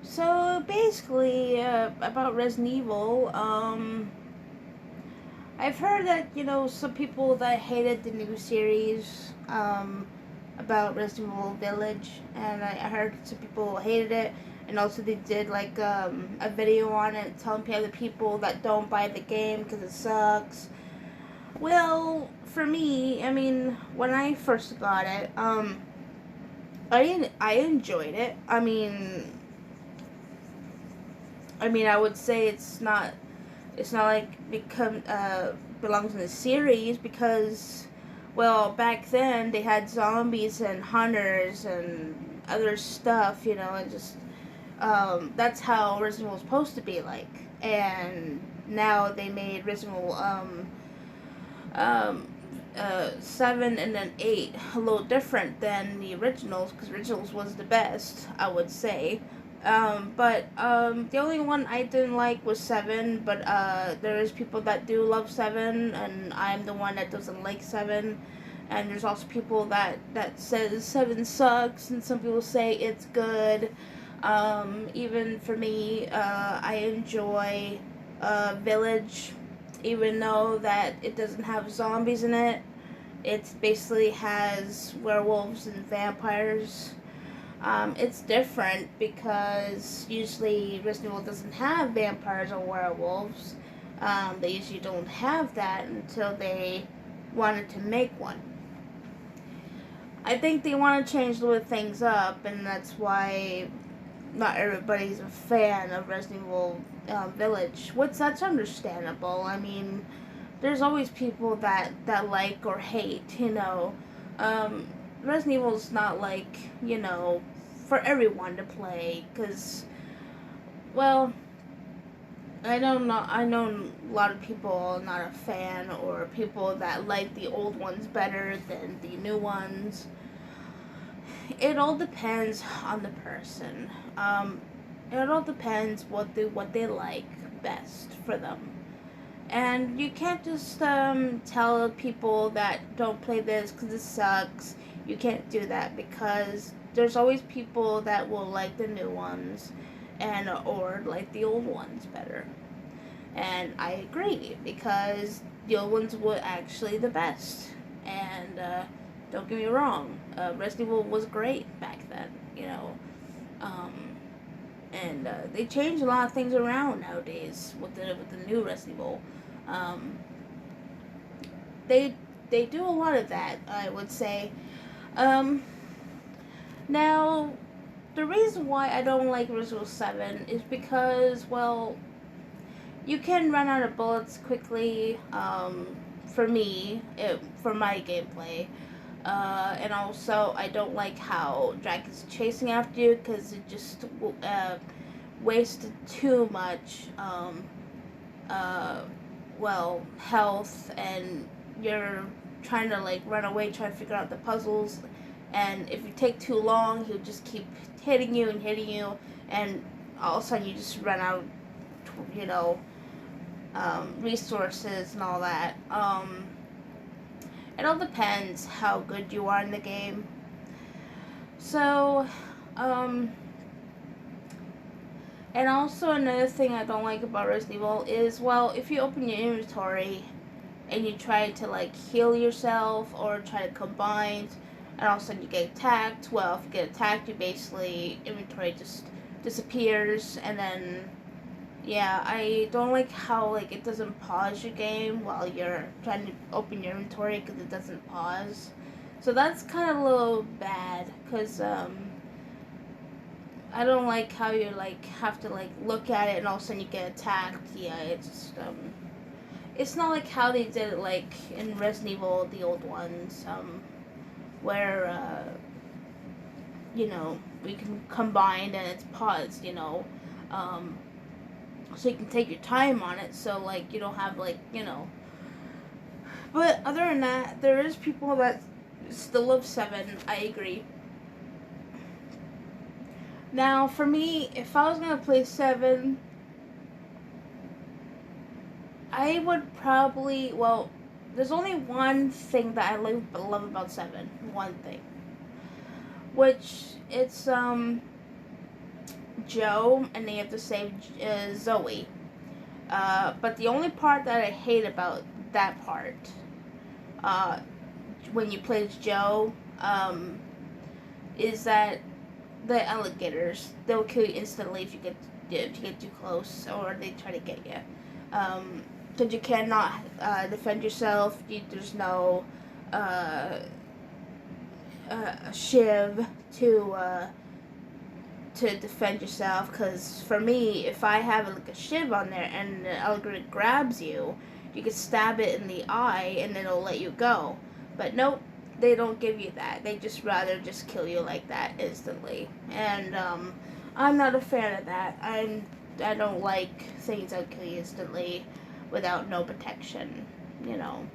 So basically, about Resident Evil, I've heard that some people that hated the new series about Resident Evil Village, and I heard some people hated it, and also they did like a video on it telling other people that don't buy the game because it sucks. Well, for me, I mean, when I first got it, I enjoyed it. I mean, I would say it's not like belongs in the series because, well, back then they had zombies and hunters and other stuff, and just that's how Resident Evil was supposed to be like. And now they made Resident Evil um, 7 and then 8 a little different than the originals because originals was the best, I would say. But the only one I didn't like was 7, but there is people that do love 7, and I'm the one that doesn't like 7. And there's also people that says 7 sucks, and some people say it's good. Even for me, I enjoy Village, even though that it doesn't have zombies in it. It basically has werewolves and vampires. It's different because usually Resident Evil doesn't have vampires or werewolves. They usually don't have that until they wanted to make one. I think they want to change the things up, and that's why not everybody's a fan of Resident Evil Village. That's understandable. I mean, there's always people that like or hate. Um, Resident Evil's not like for everyone to play because, well, I know a lot of people are not a fan or people that like the old ones better than the new ones. It all depends on the person. It all depends what they like best for them. And you can't just tell people that don't play this because it sucks. You can't do that because there's always people that will like the new ones and or like the old ones better. And I agree because the old ones were actually the best. And don't get me wrong, Resident Evil was great back then. Um, and they changed a lot of things around nowadays with the new Resident Evil. Um, they they do a lot of that, I would say. Um, Now, the reason why I don't like Resident Evil 7 is because, well, you can run out of bullets quickly. For my gameplay. And also, I don't like how Dragon's chasing after you because it just wasted too much, uh, health, and you're trying to like run away, trying to figure out the puzzles. And if you take too long, he'll just keep hitting you, and all of a sudden you just run out, you know, resources and all that. It all depends how good you are in the game. So, um, and also another thing I don't like about Resident Evil is, well, if you open your inventory and you try to like heal yourself or try to combine, and all of a sudden you get attacked. Well, if you get attacked, you basically inventory just disappears, and then yeah, I don't like how like it doesn't pause your game while you're trying to open your inventory because it doesn't pause. So that's kind of a little bad because I don't like how you like have to like look at it and all of a sudden you get attacked. Yeah, it's not like how they did it like in Resident Evil, the old ones, where we can combine and it's paused. Um, so you can take your time on it. So like you don't have like. But other than that, there is people that still love 7. I agree. Now, for me, if I was gonna play 7, I would probably, well, there's only one thing that I love about 7. One thing, which it's Joe, and then you have to save Zoe. But the only part that I hate about that part, uh, when you play as Joe, is that the alligators, they'll kill you instantly if you get too close, or they try to get you. Because you cannot defend yourself. There's no shiv to defend yourself. Because for me, if I have like a shiv on there and the alligator grabs you, you can stab it in the eye and it'll let you go. But nope, they don't give you that. They just rather just kill you like that instantly. And I'm not a fan of that. I don't like things that kill you instantly without no protection, you know.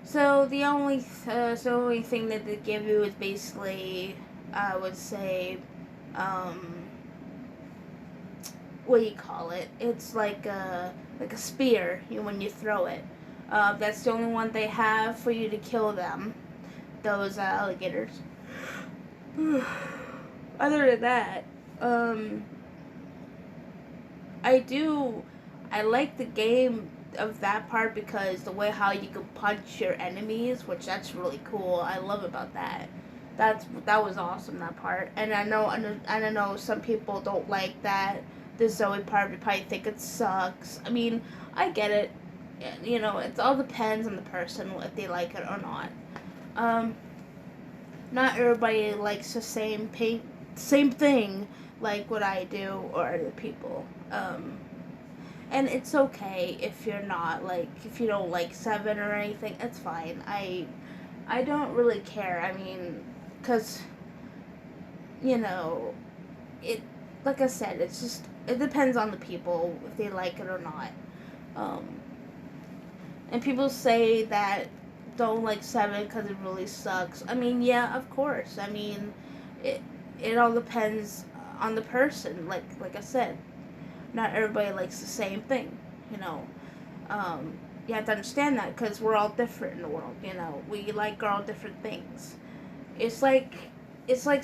So the only thing that they give you is basically, I would say, what do you call it? It's like a spear. When you throw it. That's the only one they have for you to kill them. Those alligators. Other than that, I like the game of that part because the way how you can punch your enemies, which that's really cool. I love about that. That was awesome, that part. And I know some people don't like that. The Zoe part, they probably think it sucks. I mean, I get it. You know, it all depends on the person if they like it or not. Not everybody likes the same thing like what I do or other people. And it's okay if you're not if you don't like 7 or anything. It's fine. I don't really care. I mean, cause you know, like I said, it depends on the people if they like it or not. And people say that don't like 7 because it really sucks. I mean, yeah, of course. I mean, it all depends on the person. Like I said, not everybody likes the same thing. You know, you have to understand that because we're all different in the world. You know, we like all different things. It's like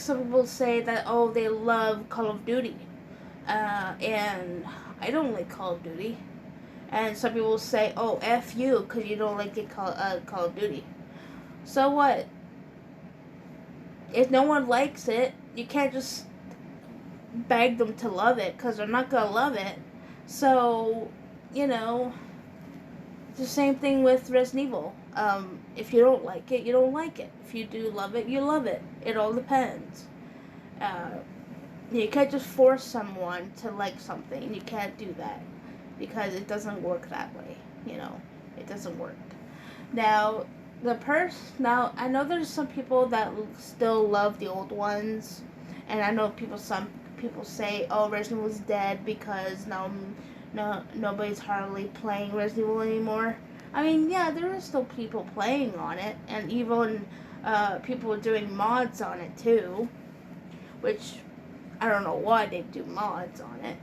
some people say that they love Call of Duty, and I don't like Call of Duty. And some people say, F you, because you don't like Call of Duty. So what? If no one likes it, you can't just beg them to love it, because they're not going to love it. So, you know, it's the same thing with Resident Evil. If you don't like it, you don't like it. If you do love it, you love it. It all depends. You can't just force someone to like something. You can't do that. Because it doesn't work that way, you know. It doesn't work. Now I know there's some people that still love the old ones, and I know some people say, Resident Evil's dead because nobody's hardly playing Resident Evil anymore. I mean, yeah, there are still people playing on it, and even people doing mods on it too, which I don't know why they do mods on it.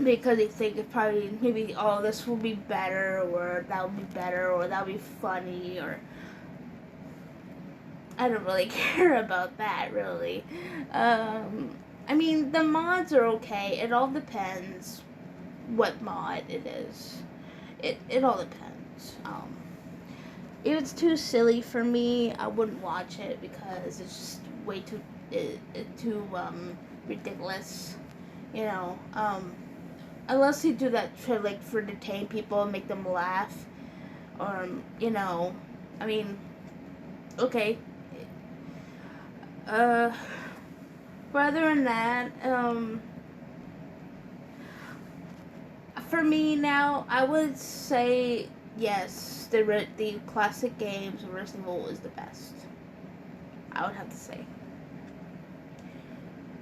Because they think it probably maybe this will be better, or that will be better, or that will be funny, or I don't really care about that really. I mean, the mods are okay. It all depends what mod it is. It all depends. If it's too silly for me, I wouldn't watch it because it's just way too ridiculous. You know. Unless you do that for entertain people and make them laugh, or you know, I mean, okay. But other than that, for me now, I would say yes, the classic games of Resident Evil is the best. I would have to say.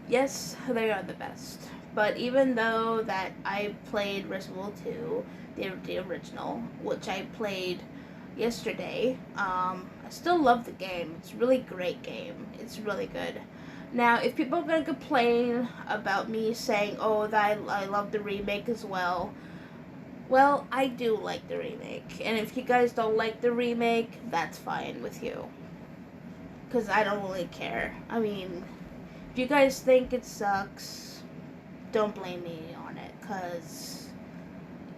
Yes, they are the best. But even though that I played Resident Evil 2, the original, which I played yesterday, I still love the game. It's a really great game. It's really good. Now, if people are going to complain about me saying, that I love the remake as well, well, I do like the remake. And if you guys don't like the remake, that's fine with you. because I don't really care. I mean, if you guys think it sucks, don't blame me on it, because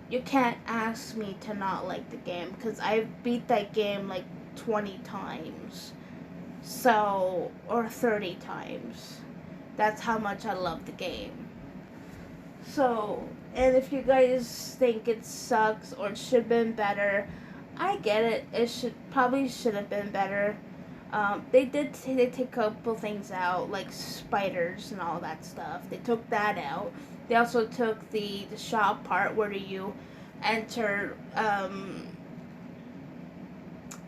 you can't ask me to not like the game, because I've beat that game like 20 times. So, or 30 times. That's how much I love the game. So, and if you guys think it sucks or it should have been better, I get it. It should have been better. They take a couple things out, like spiders and all that stuff. They took that out. They also took the shop part where you enter.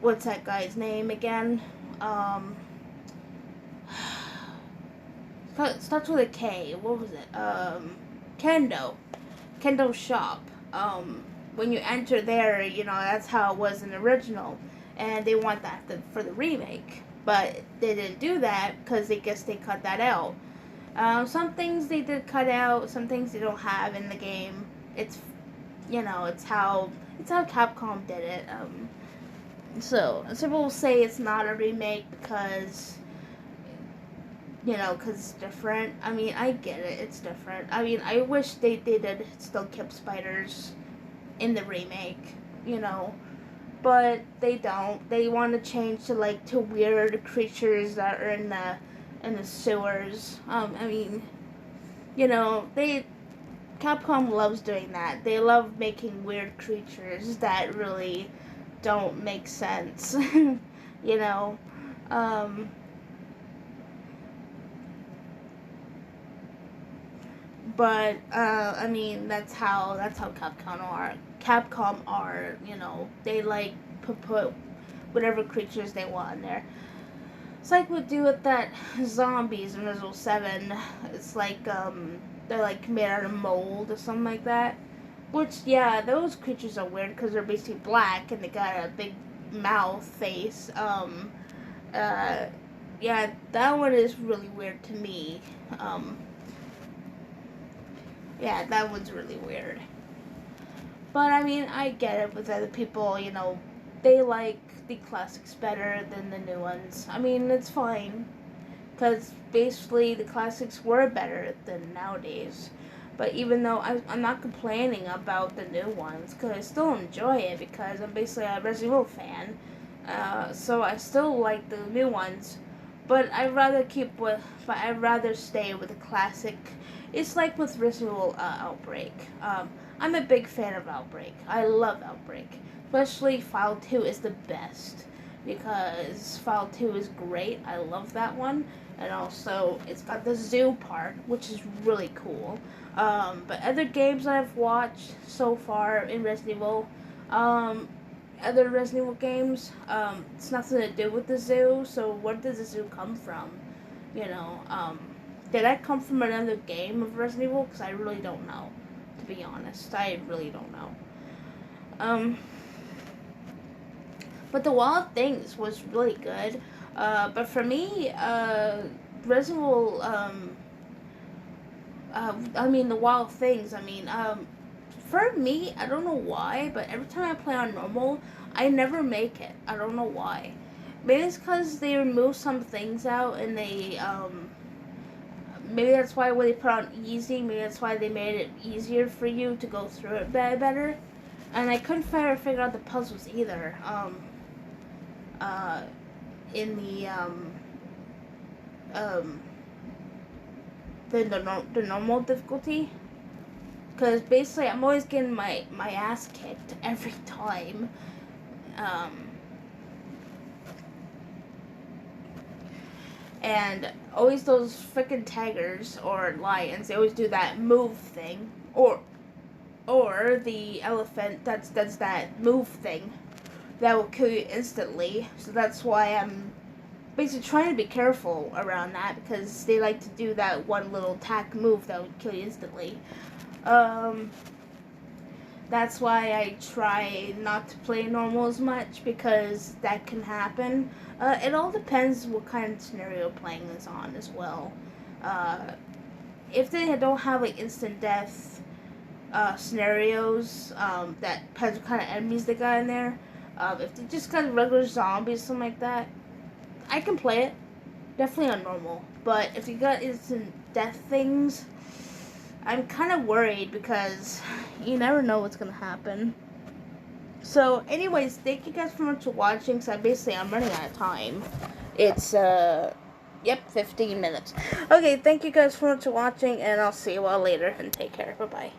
What's that guy's name again? Starts with a K. What was it? Kendo shop. When you enter there, that's how it was in the original, and they want that for the remake, but they didn't do that because they cut that out. Some things they did cut out, some things they don't have in the game. It's how Capcom did it. So some people will say it's not a remake because it's different. I mean, I get it, it's different. I mean, I wish they did still kept spiders in the remake, but they don't. They want to change to weird creatures that are in the sewers. I mean, Capcom loves doing that. They love making weird creatures that really don't make sense. But I mean, that's how Capcom are. They like put whatever creatures they want in there. It's like we do with that zombies in Resident Evil 7. It's like they're like made out of mold or something like that. Which, yeah, those creatures are weird because they're basically black and they got a big mouth face. Yeah, that one is really weird to me. Yeah, that one's really weird. But I mean, I get it with other people, they like the classics better than the new ones. I mean, it's fine. Because basically the classics were better than nowadays. But even though I'm not complaining about the new ones, because I still enjoy it, because I'm basically a Resident Evil fan. So I still like the new ones. But I'd rather stay with the classic. It's like with Resident Evil Outbreak. I'm a big fan of Outbreak. I love Outbreak. Especially File 2 is the best. Because File 2 is great. I love that one. And also, it's got the zoo part, which is really cool. But other games I've watched so far in Resident Evil, other Resident Evil games, it's nothing to do with the zoo. So where did the zoo come from? Did that come from another game of Resident Evil? Because I really don't know, to be honest. I really don't know. But The Wild Things was really good. But for me, Resident Evil, The Wild Things, for me, I don't know why, but every time I play on normal, I never make it. I don't know why. Maybe it's because they remove some things out and they, maybe that's why when they put on easy, maybe that's why they made it easier for you to go through it better. And I couldn't figure out the puzzles either. In the normal difficulty, because basically I'm always getting my ass kicked every time. And always those freaking taggers or lions, they always do that move thing, or the elephant that does that move thing that will kill you instantly. So that's why I'm basically trying to be careful around that, because they like to do that one little attack move that would kill you instantly. That's why I try not to play normal as much, because that can happen. It all depends what kind of scenario playing is on as well. If they don't have like instant death scenarios, that depends what kind of enemies they got in there. If they just got regular zombies, something like that, I can play it. Definitely on normal. But if you got instant death things, I'm kind of worried because you never know what's going to happen. So, anyways, thank you guys so much for watching. So, I'm running out of time. It's, 15 minutes. Okay, thank you guys so much for watching, and I'll see you all later, and take care. Bye-bye.